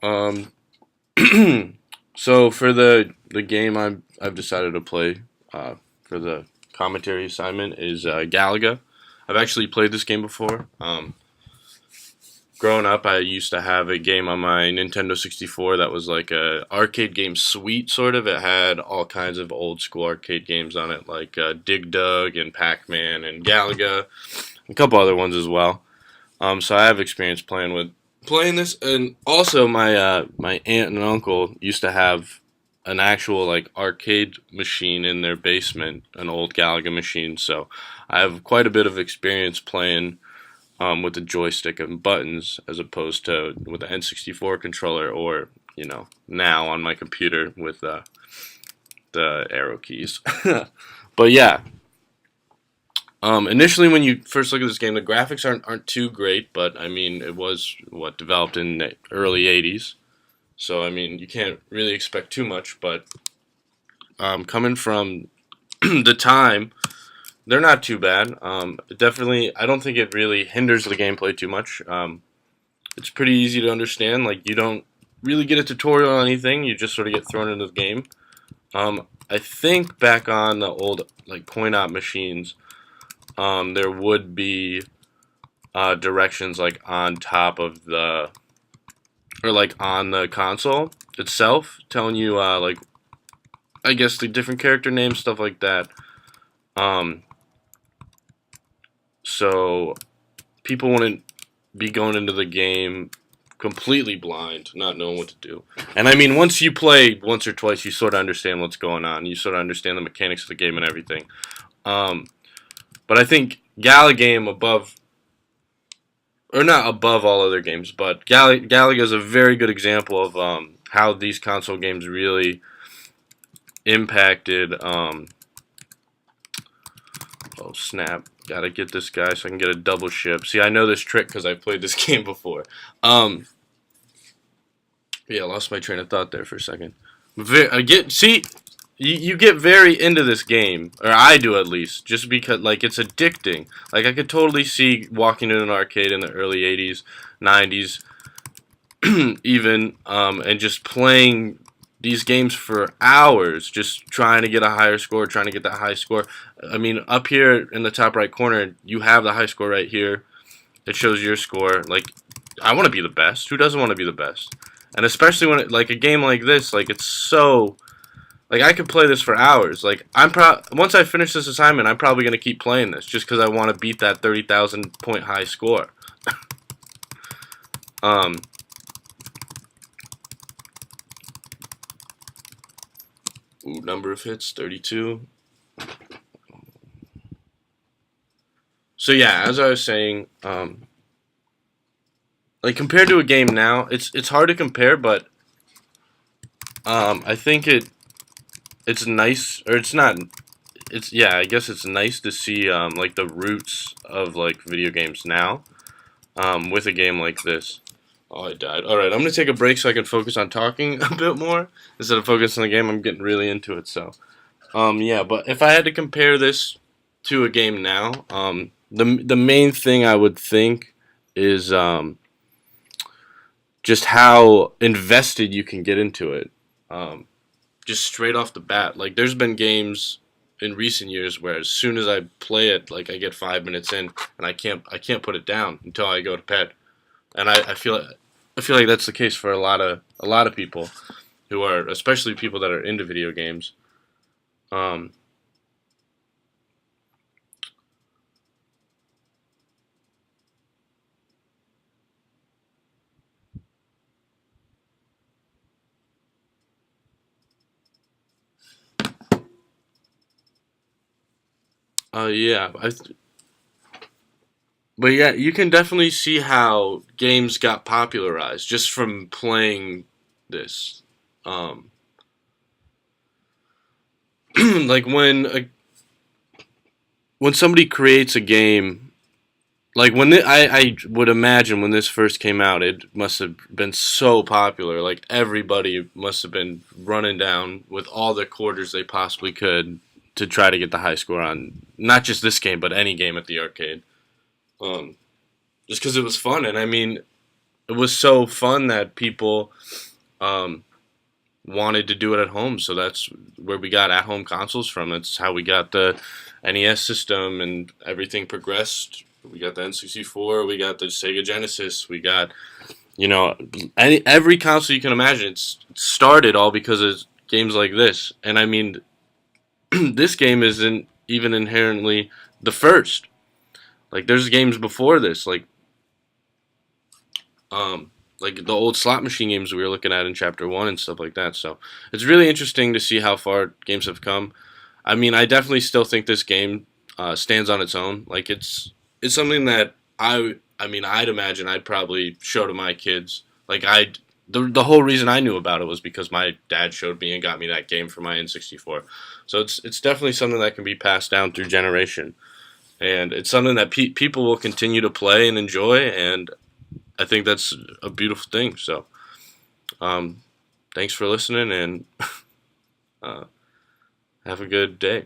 Um, so for the game I've decided to play for the commentary assignment is Galaga. I've actually played this game before. Growing up, I used to have a game on my Nintendo 64 that was like a arcade game suite, sort of. It had all kinds of old school arcade games on it, like Dig Dug and Pac-Man and Galaga, a couple other ones as well. So I have experience playing this, and also my aunt and uncle used to have an actual like arcade machine in their basement, an old Galaga machine. So I have quite a bit of experience playing with the joystick and buttons as opposed to with the N64 controller or now on my computer with the arrow keys. But yeah, initially when you first look at this game, the graphics aren't too great, but I mean it was developed in the early '80s, so I mean you can't really expect too much. But coming from the time, they're not too bad. Definitely, I don't think it really hinders the gameplay too much. It's pretty easy to understand. Like you don't really get a tutorial on anything. You just sort of get thrown into the game. I think back on the old like coin-op machines, there would be directions like on top of the or like on the console itself, telling you like I guess the different character names, stuff like that. Um, so people wouldn't be going into the game completely blind, not knowing what to do. And I mean, once you play once or twice, you sort of understand what's going on. You sort of understand the mechanics of the game and everything. Um, but I think Gala Game above, or not above all other games, but Galaga is a very good example of how these console games really impacted. Oh snap! Gotta get this guy so I can get a double ship. See, I know this trick because I've played this game before. Yeah, I lost my train of thought there for a second. You get very into this game, or I do at least, just because like it's addicting. Like I could totally see walking in an arcade in the early '80s, '90s, even, and just playing these games for hours, just trying to get a higher score, trying to get that high score. I mean, up here in the top right corner, you have the high score right here. It shows your score. Like, I want to be the best. Who doesn't want to be the best? And especially when like a game like this, like it's so like I could play this for hours. Like once I finish this assignment, I'm probably gonna keep playing this just because I want to beat that 30,000 point high score. um, Number of hits 32. So yeah, as I was saying, like compared to a game now, it's hard to compare, but I think it's nice, or it's not. It's yeah, I guess it's nice to see like the roots of like video games now with a game like this. Oh, I died. All right, I'm gonna take a break so I can focus on talking a bit more instead of focusing on the game. I'm getting really into it. So yeah, but if I had to compare this to a game now, the main thing I would think is just how invested you can get into it. Um, just straight off the bat. Like there's been games in recent years where as soon as I play it, like I get 5 minutes in and I can't put it down until I go to bed. And I feel like that's the case for a lot of people who are, especially people that are into video games. Um, yeah, but yeah, you can definitely see how games got popularized just from playing this. Um, like when somebody creates a game, like I would imagine when this first came out, it must have been so popular. Like everybody must have been running down with all the quarters they possibly could to try to get the high score on not just this game but any game at the arcade. Um, just because it was fun, and I mean, it was so fun that people wanted to do it at home. So that's where we got at home consoles from. That's how we got the NES system, and everything progressed. We got the N64, we got the Sega Genesis, we got, every console you can imagine. It's started all because of games like this. And I mean, this game isn't even inherently the first. Like, there's games before this, like the old slot machine games we were looking at in Chapter 1 and stuff like that. So it's really interesting to see how far games have come. I mean, I definitely still think this game stands on its own. Like, it's something that I'd imagine I'd probably show to my kids. Like, the whole reason I knew about it was because my dad showed me and got me that game for my N64. So it's definitely something that can be passed down through generation. And it's something that people will continue to play and enjoy, and I think that's a beautiful thing. So, thanks for listening, and have a good day.